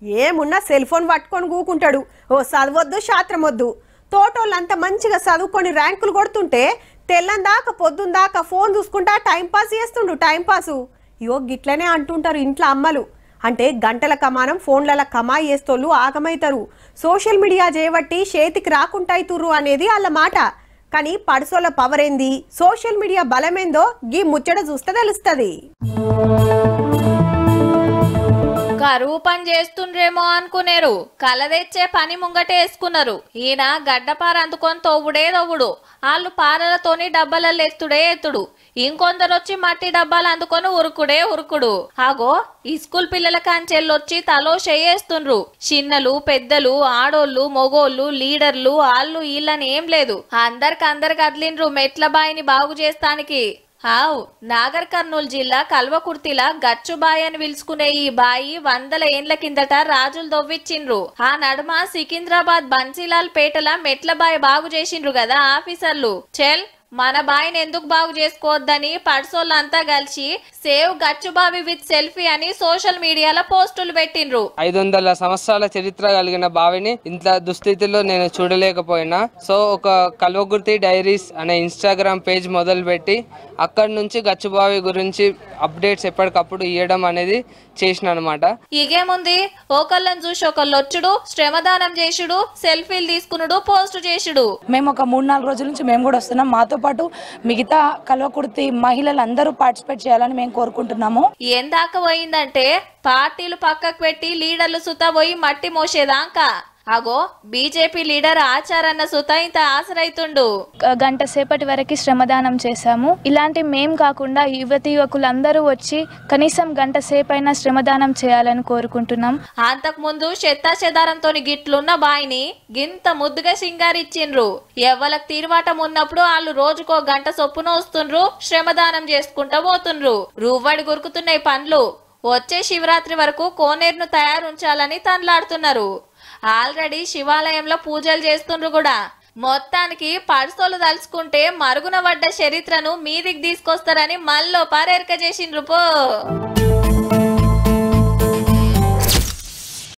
ఏమున్నా cell phone పట్టుకొని కూకుంటాడు. ఓ చదవద్దు శాస్త్రం వద్దు. తోటోళ్ళంతా మంచిగా చదువుకొని ర్యాంకులు కొడుతుంటే తెల్లందాకా పొద్దుందాకా ఫోన్ చూసుకుంటా టైంపాస్ చేస్తుండు. టైంపాసు ఇగో గిట్లనే అంటుంటారు ఇంట్లో అమ్మలు. అంటే గంటల కమానం ఫోన్ల కమాయి చేస్తోళ్ళు ఆగమైతారు. సోషల్ మీడియా చేయబట్టి చేతికి రాకుంటాయితుర్రు అనేది వాళ్ళ మాట. కానీ పడుసోళ్ళ పవర్ ఏంది, సోషల్ మీడియా బలమేందో గీ ముచ్చట చూస్తే తెలుస్తుంది. కరువు పని చేస్తుండ్రేమో అనుకునేరు, కల తెచ్చే పని ముంగటే వేసుకున్నారు. ఈయన గడ్డపార అందుకొని తవ్వుడు. వాళ్ళు పారలతోని డబ్బాలలో ఎత్తుడే ఎత్తుడు. ఇంకొందరు వచ్చి మట్టి డబ్బాలు అందుకొని ఉరుకుడు. ఆగో ఈ స్కూల్ పిల్లల కాంచెల్లొచ్చి తలో చేయేస్తుండ్రు. చిన్నలు పెద్దలు ఆడోళ్ళు మొగోళ్ళు లీడర్లు వాళ్ళు వీళ్ళని ఏం లేదు, అందరు కదిలిండ్రు మెట్ల బాయిని బాగు చేస్తానికి. నాగర్ కర్నూలు జిల్లా కల్వకుర్తిలా గచ్చుబాయి అని పిలుచుకునే ఈ బాయి 100 ఏండ్ల కిందట రాజులు దొవ్విచ్చిండ్రు. ఆ నడుమ సికింద్రాబాద్ బన్సీలాల్ పేటల మెట్ల బాయి బాగు చేసిండ్రు కదా ఆఫీసర్లు. మన బాయిని ఎందుకు బాగు చేసుకోవద్దని పడ్సోళ్ళంతా కలిసి సేవ్ గచ్చుబావి విత్ సెల్ఫీ అని సోషల్ మీడియాలో పోస్టులు పెట్టిండ్రు. 500 సంవత్సరాల చరిత్ర కలిగిన బావిని ఇంత దుస్థితిలో నేను చూడలేకపోయినా. సో ఒక కల్వకుర్తి డైరీస్ అనే ఇన్స్టాగ్రామ్ పేజ్ మొదలు పెట్టి అక్కడి నుంచి గచ్చుబావి గురించి అప్డేట్స్ ఎప్పటికప్పుడు ఇవ్వడం అనేది చేసిన అనమాట. ఇగేముంది, ఒకళ్ళని చూసి ఒకళ్ళు వచ్చుడు, శ్రమదానం చేసుడు, సెల్ఫీలు తీసుకునుడు, పోస్ట్ చేసుడు. మేము ఒక 3-4 రోజుల నుంచి మేము కూడా వస్తున్నాం. మాతో పాటు మిగతా కల్వకుర్తి మహిళలు అందరూ పార్టిసిపేట్ చేయాలని మేము కోరుకుంటున్నాము. ఎందాక పోయిందంటే పార్టీలు పక్కకు పెట్టి లీడర్లు సుత పోయి మట్టి మోసేదాకా. అగో బీజేపీ లీడర్ ఆచారన్న సుత ఇంత ఆసరైతుండు. గంట సేపటి వరకు శ్రమదానం చేశాము. ఇలాంటి మేం కాకుండా యువకులందరూ వచ్చి కనీసం గంట సేపైనా శ్రమదానం చేయాలని కోరుకుంటున్నాం. అంతకు ముందు చెత్తాచెదారంతో గిట్లున్న బాయిని గింత ముద్దుగా సింగారిచ్చిండ్రు. ఎవ్వలకు తీర్మాటం ఉన్నప్పుడు వాళ్ళు రోజుకో గంట చొప్పున వస్తుండ్రు, శ్రమదానం చేసుకుంటా పోతుండ్రు. రువ్వడి గురుకుతున్నాయి పండ్లు. వచ్చే శివరాత్రి వరకు కోనేరును తయారుంచాలని తనలాడుతున్నారు. ఆల్రెడీ శివాలయంలో పూజలు చేస్తుండ్రు కూడా. మొత్తానికి పడుసోలు తలుచుకుంటే మరుగున పడ్డ చరిత్రను మీదికి తీసుకొస్తారని మళ్ళీ పారెరక చేసిండ్రు పో.